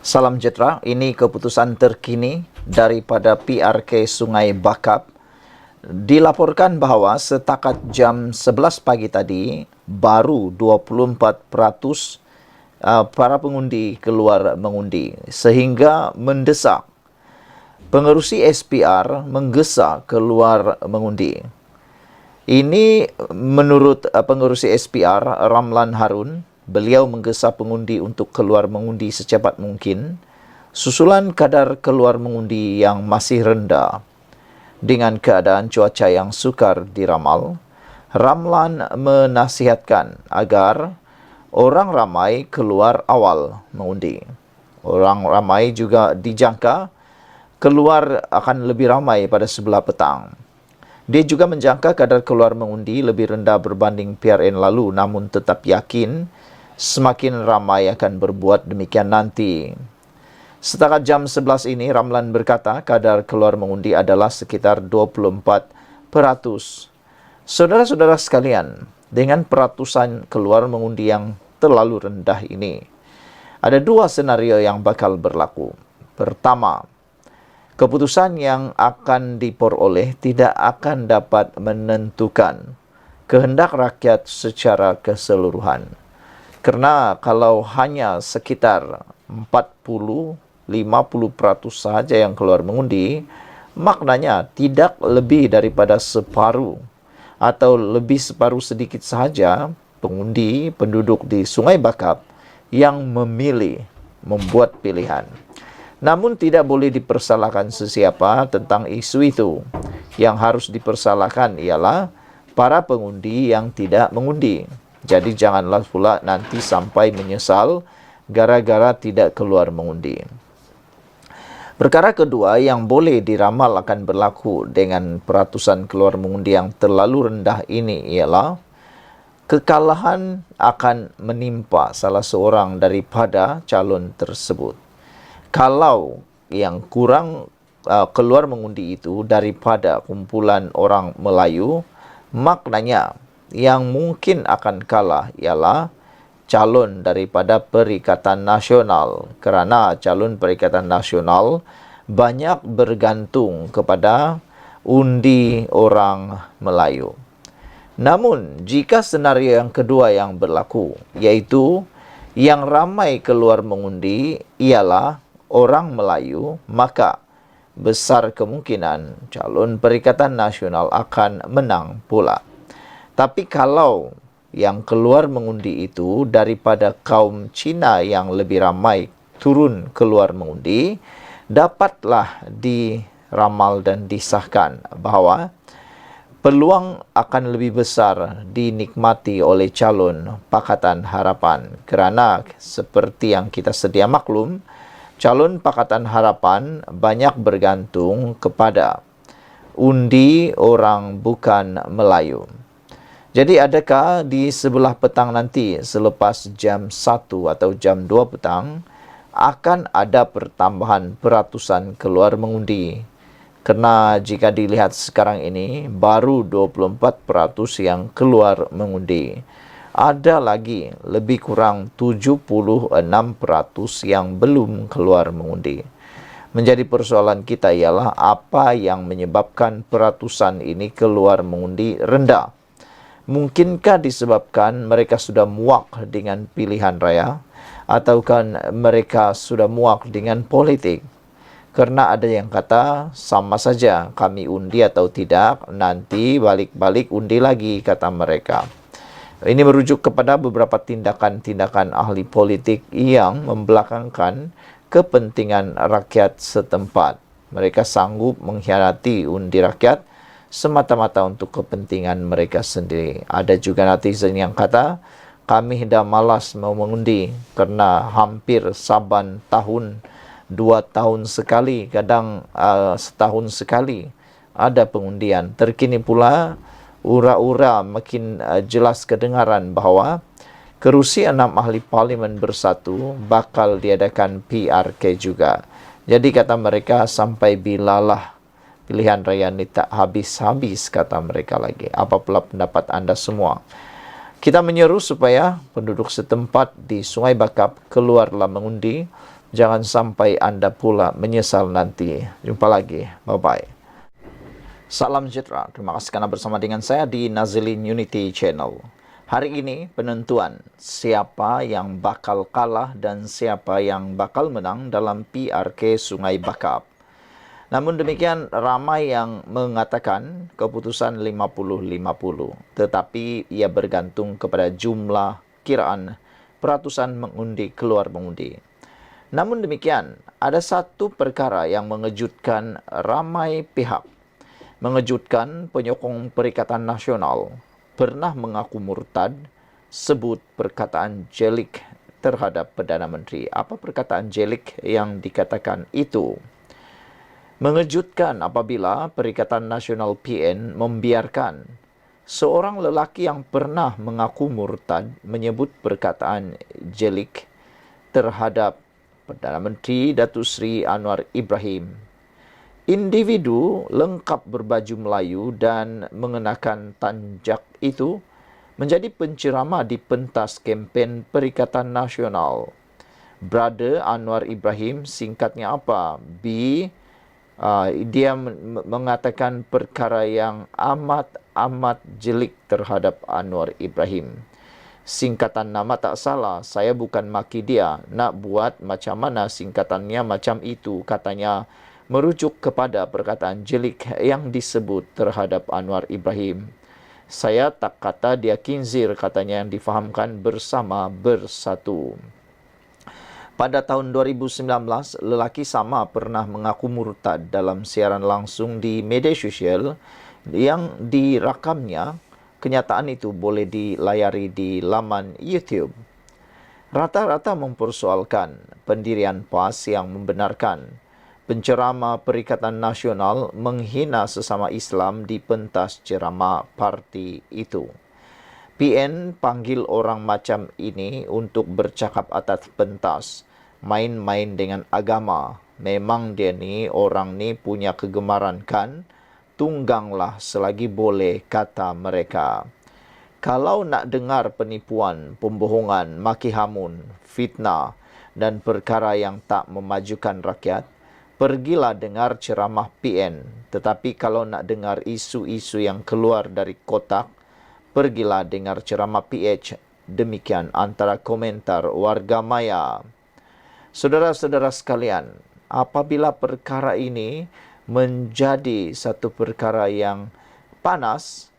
Salam sejahtera, ini keputusan terkini daripada PRK Sungai Bakap. Dilaporkan bahawa setakat jam 11 pagi tadi, baru 24% para pengundi keluar mengundi. Sehingga mendesak pengerusi SPR menggesa keluar mengundi. Ini menurut pengerusi SPR, Ramlan Harun, beliau menggesa pengundi untuk keluar mengundi secepat mungkin, susulan kadar keluar mengundi yang masih rendah. Dengan keadaan cuaca yang sukar diramal, Ramlan menasihatkan agar orang ramai keluar awal mengundi. Orang ramai juga dijangka keluar akan lebih ramai pada sebelah petang. Dia juga menjangka kadar keluar mengundi lebih rendah berbanding PRN lalu, namun tetap yakin semakin ramai akan berbuat demikian nanti. Setakat jam 11 ini, Ramlan berkata kadar keluar mengundi adalah sekitar 24%. Saudara-saudara sekalian, dengan peratusan keluar mengundi yang terlalu rendah ini, ada dua senario yang bakal berlaku. Pertama, keputusan yang akan diperoleh tidak akan dapat menentukan kehendak rakyat secara keseluruhan. Kerana kalau hanya sekitar 40-50% sahaja yang keluar mengundi, maknanya tidak lebih daripada separuh atau lebih separuh sedikit sahaja pengundi penduduk di Sungai Bakap yang memilih membuat pilihan. Namun tidak boleh dipersalahkan sesiapa tentang isu itu. Yang harus dipersalahkan ialah para pengundi yang tidak mengundi. Jadi janganlah pula nanti sampai menyesal gara-gara tidak keluar mengundi. Perkara kedua yang boleh diramal akan berlaku dengan peratusan keluar mengundi yang terlalu rendah ini ialah kekalahan akan menimpa salah seorang daripada calon tersebut. Kalau yang kurang keluar mengundi itu daripada kumpulan orang Melayu, maknanya yang mungkin akan kalah ialah calon daripada Perikatan Nasional. Kerana calon Perikatan Nasional banyak bergantung kepada undi orang Melayu. Namun, jika senario yang kedua yang berlaku, iaitu yang ramai keluar mengundi ialah orang Melayu, maka besar kemungkinan calon Perikatan Nasional akan menang pula. Tapi kalau yang keluar mengundi itu daripada kaum Cina yang lebih ramai turun keluar mengundi, dapatlah diramal dan disahkan bahawa peluang akan lebih besar dinikmati oleh calon Pakatan Harapan. Kerana seperti yang kita sedia maklum, calon Pakatan Harapan banyak bergantung kepada undi orang bukan Melayu. Jadi adakah di sebelah petang nanti selepas jam 1 atau jam 2 petang akan ada pertambahan peratusan keluar mengundi? Kerana jika dilihat sekarang ini baru 24% yang keluar mengundi. Ada lagi lebih kurang 76% yang belum keluar mengundi. Menjadi persoalan kita ialah apa yang menyebabkan peratusan ini keluar mengundi rendah. Mungkinkah disebabkan mereka sudah muak dengan pilihan raya ataukah mereka sudah muak dengan politik? Kerana ada yang kata sama saja kami undi atau tidak, nanti balik-balik undi lagi, kata mereka. Ini merujuk kepada beberapa tindakan-tindakan ahli politik yang membelakangkan kepentingan rakyat setempat. Mereka sanggup mengkhianati undi rakyat semata-mata untuk kepentingan mereka sendiri. Ada juga netizen yang kata, kami dah malas mau mengundi kerana hampir saban tahun, 2 tahun sekali, kadang setahun sekali ada pengundian. Terkini pula, ura-ura makin jelas kedengaran bahawa kerusi 6 ahli parlimen bersatu bakal diadakan PRK juga. Jadi kata mereka, sampai bilalah pilihan raya ini tak habis-habis, kata mereka lagi. Apa pula pendapat anda semua? Kita menyeru supaya penduduk setempat di Sungai Bakap keluarlah mengundi Jangan sampai Anda pula menyesal nanti. Jumpa lagi. Bye-bye. Salam sejahtera. Terima kasih karena bersama dengan saya di Nazilin Unity Channel. Hari ini penentuan siapa yang bakal kalah dan siapa yang bakal menang dalam PRK Sungai Bakap. Namun demikian, ramai yang mengatakan keputusan 50-50. Tetapi ia bergantung kepada jumlah kiraan peratusan mengundi keluar mengundi. Namun demikian, ada satu perkara yang mengejutkan ramai pihak. Mengejutkan penyokong Perikatan Nasional pernah mengaku murtad sebut perkataan jelik terhadap Perdana Menteri. Apa perkataan jelik yang dikatakan itu? Mengejutkan apabila Perikatan Nasional PN membiarkan seorang lelaki yang pernah mengaku murtad menyebut perkataan jelik terhadap Perdana Menteri Datuk Seri Anwar Ibrahim. Individu lengkap berbaju Melayu dan mengenakan tanjak itu menjadi penceramah di pentas kempen Perikatan Nasional. Brother Anwar Ibrahim, singkatnya apa? Dia mengatakan perkara yang amat jelik terhadap Anwar Ibrahim. Singkatan nama tak salah, saya bukan maki dia. Nak buat macam mana singkatannya macam itu, katanya merujuk kepada perkataan jelik yang disebut terhadap Anwar Ibrahim. Saya tak kata dia kinzir, katanya yang difahamkan bersama bersatu. Pada tahun 2019, lelaki sama pernah mengaku murtad dalam siaran langsung di media sosial yang dirakamnya. Kenyataan itu boleh dilayari di laman YouTube. Rata-rata mempersoalkan pendirian PAS yang membenarkan penceramah Perikatan Nasional menghina sesama Islam di pentas ceramah parti itu. PN panggil orang macam ini untuk bercakap atas pentas, main-main dengan agama. Memang dia ni, orang ni punya kegemaran kan? Tungganglah selagi boleh, kata mereka. Kalau nak dengar penipuan, pembohongan, maki hamun, fitnah dan perkara yang tak memajukan rakyat, pergilah dengar ceramah PN. Tetapi kalau nak dengar isu-isu yang keluar dari kotak, pergilah dengar ceramah PH. Demikian antara komentar warga maya. Saudara-saudara sekalian, apabila perkara ini menjadi satu perkara yang panas,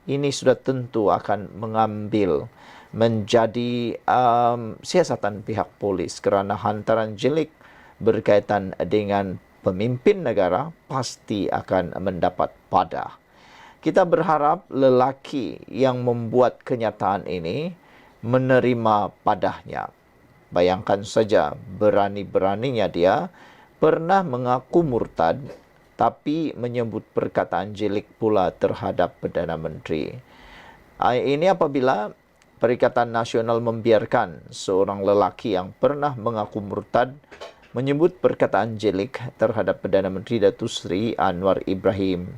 ini sudah tentu akan menjadi siasatan pihak polis kerana hantaran jelik berkaitan dengan pemimpin negara pasti akan mendapat padah. Kita berharap lelaki yang membuat kenyataan ini menerima padahnya. Bayangkan saja, berani-beraninya dia pernah mengaku murtad tapi menyebut perkataan jelik pula terhadap Perdana Menteri. Ini apabila Perikatan Nasional membiarkan seorang lelaki yang pernah mengaku murtad menyebut perkataan jelik terhadap Perdana Menteri Datuk Seri Anwar Ibrahim.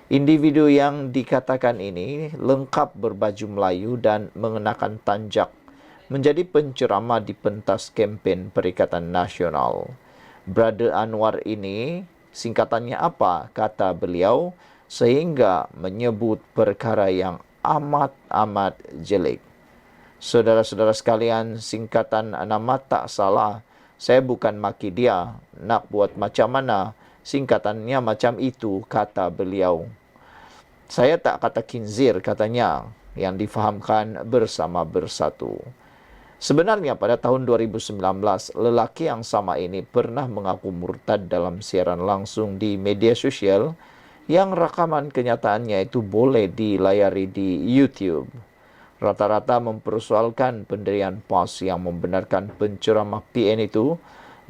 Individu yang dikatakan ini lengkap berbaju Melayu dan mengenakan tanjak menjadi penceramah di pentas kempen Perikatan Nasional. Brother Anwar ini, singkatannya apa? Kata beliau, sehingga menyebut perkara yang amat jelik. Saudara-saudara sekalian, singkatan nama tak salah. Saya bukan maki dia. Nak buat macam mana? Singkatannya macam itu, kata beliau. Saya tak kata kinzir, katanya, yang difahamkan bersama bersatu. Sebenarnya pada tahun 2019, lelaki yang sama ini pernah mengaku murtad dalam siaran langsung di media sosial yang rakaman kenyataannya itu boleh dilayari di YouTube. Rata-rata mempersoalkan pendirian PAS yang membenarkan penceramah PN itu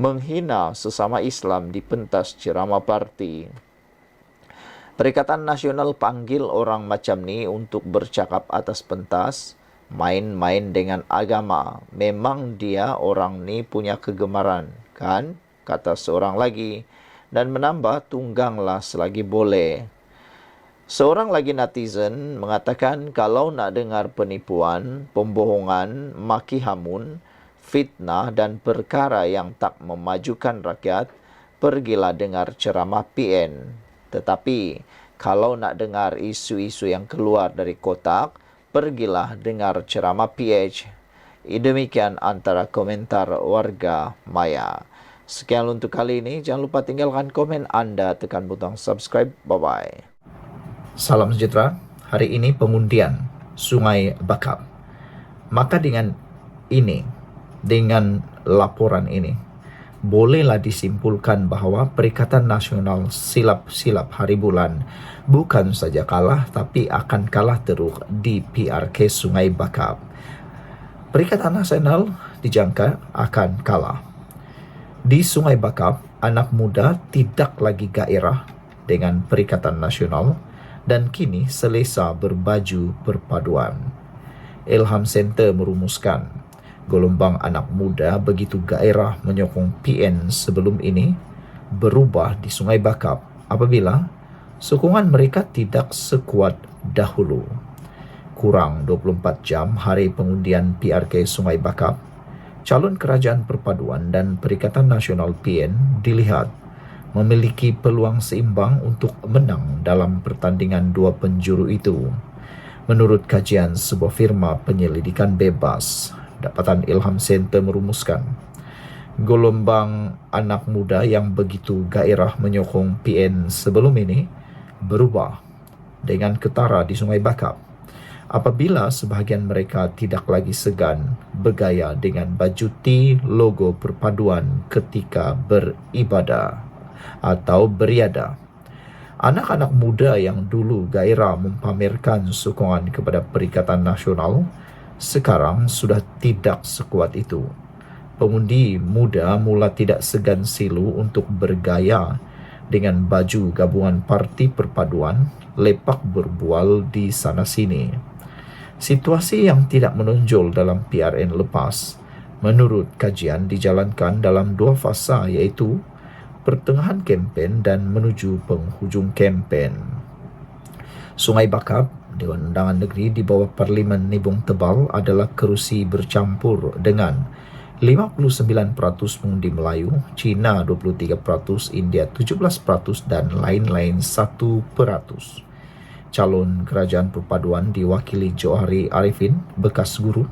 menghina sesama Islam di pentas ceramah parti. Perikatan Nasional panggil orang macam ni untuk bercakap atas pentas, main-main dengan agama. Memang dia orang ni punya kegemaran, kan? Kata seorang lagi. Dan menambah, tungganglah selagi boleh. Seorang lagi netizen mengatakan kalau nak dengar penipuan, pembohongan, maki hamun, fitnah dan perkara yang tak memajukan rakyat, pergilah dengar ceramah PN. Tetapi kalau nak dengar isu-isu yang keluar dari kotak, pergilah dengar ceramah PH. Demikian antara komentar warga maya. Sekian untuk kali ini. Jangan lupa tinggalkan komen anda, tekan butang subscribe. Bye-bye. Salam sejahtera. Hari ini pengundian Sungai Bakap. Maka dengan laporan ini, bolehlah disimpulkan bahawa Perikatan Nasional Silap Hari Bulan bukan saja kalah, tapi akan kalah teruk di PRK Sungai Bakap. Perikatan Nasional dijangka akan kalah. Di Sungai Bakap, anak muda tidak lagi gairah dengan Perikatan Nasional dan kini selesa berbaju perpaduan. Ilham Center merumuskan gelombang anak muda begitu gairah menyokong PN sebelum ini berubah di Sungai Bakap apabila sokongan mereka tidak sekuat dahulu. Kurang 24 jam hari pengundian PRK Sungai Bakap, calon kerajaan perpaduan dan Perikatan Nasional PN dilihat memiliki peluang seimbang untuk menang dalam pertandingan dua penjuru itu. Menurut kajian sebuah firma penyelidikan bebas, dapatan Ilham Center merumuskan gelombang anak muda yang begitu gairah menyokong PN sebelum ini berubah dengan ketara di Sungai Bakap apabila sebahagian mereka tidak lagi segan bergaya dengan baju T logo perpaduan ketika beribadah atau beriadah. Anak-anak muda yang dulu gairah mempamerkan sokongan kepada Perikatan Nasional sekarang sudah tidak sekuat itu. Pengundi muda mula tidak segan silu untuk bergaya dengan baju gabungan parti perpaduan, lepak berbual di sana-sini. Situasi yang tidak menonjol dalam PRN lepas, menurut kajian dijalankan dalam dua fasa, iaitu pertengahan kempen dan menuju penghujung kempen. Sungai Bakap, Dewan Undangan Negeri di bawah Parlimen Nibong Tebal adalah kerusi bercampur dengan 59% pengundi Melayu, Cina 23%, India 17% dan lain-lain 1%. Calon kerajaan perpaduan diwakili Johari Arifin, bekas guru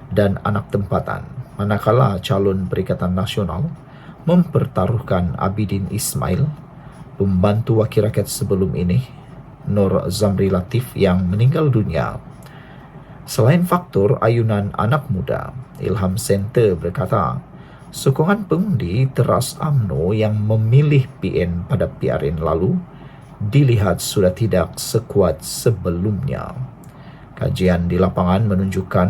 dan anak tempatan, manakala calon Perikatan Nasional mempertaruhkan Abidin Ismail, pembantu wakil rakyat sebelum ini, Nur Zamri Latif yang meninggal dunia. Selain faktor ayunan anak muda, Ilham Center berkata, sokongan pengundi teras UMNO yang memilih PN pada PRN lalu dilihat sudah tidak sekuat sebelumnya. Kajian di lapangan menunjukkan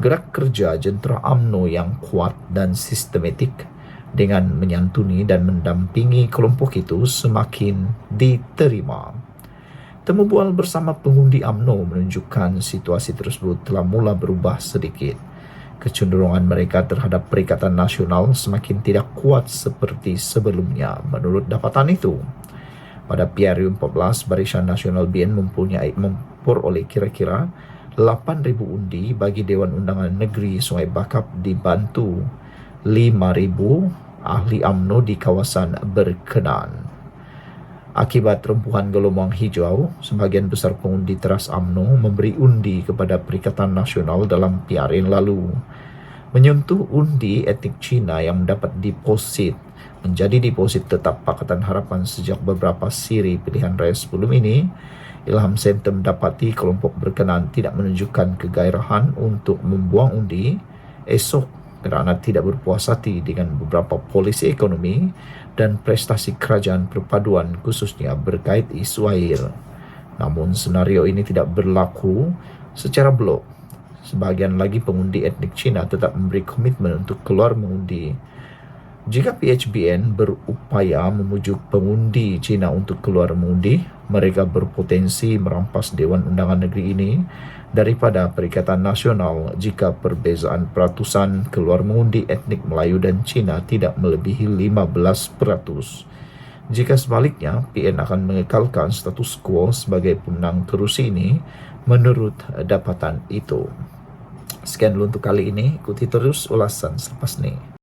gerak kerja jentera UMNO yang kuat dan sistematik dengan menyantuni dan mendampingi kelompok itu semakin diterima. Temu bual bersama pengundi UMNO menunjukkan situasi tersebut telah mula berubah sedikit. Kecenderungan mereka terhadap Perikatan Nasional semakin tidak kuat seperti sebelumnya. Menurut dapatan itu, pada PRU 14, Barisan Nasional BN memperoleh kira-kira 8,000 undi bagi Dewan Undangan Negeri Sungai Bakap dibantu 5,000 ahli UMNO di kawasan berkenaan. Akibat rempuhan gelombang hijau, sebagian besar pengundi teras UMNO memberi undi kepada Perikatan Nasional dalam PRN lalu. Menyentuh undi etnik Cina yang mendapat deposit menjadi deposit tetap Pakatan Harapan sejak beberapa siri pilihan raya sebelum ini, Ilham Center mendapati kelompok berkenaan tidak menunjukkan kegairahan untuk membuang undi esok kerana tidak berpuas hati dengan beberapa polisi ekonomi dan prestasi kerajaan perpaduan khususnya berkait isu air. Namun senario ini tidak berlaku secara blok. Sebahagian lagi pengundi etnik Cina tetap memberi komitmen untuk keluar mengundi. Jika PHBN berupaya memujuk pengundi Cina untuk keluar mengundi, mereka berpotensi merampas Dewan Undangan Negeri ini daripada Perikatan Nasional jika perbezaan peratusan keluar mengundi etnik Melayu dan Cina tidak melebihi 15%. Jika sebaliknya, PN akan mengekalkan status quo sebagai pemenang kerusi ini menurut dapatan itu. Sekian dulu untuk kali ini. Ikuti terus ulasan selepas ini.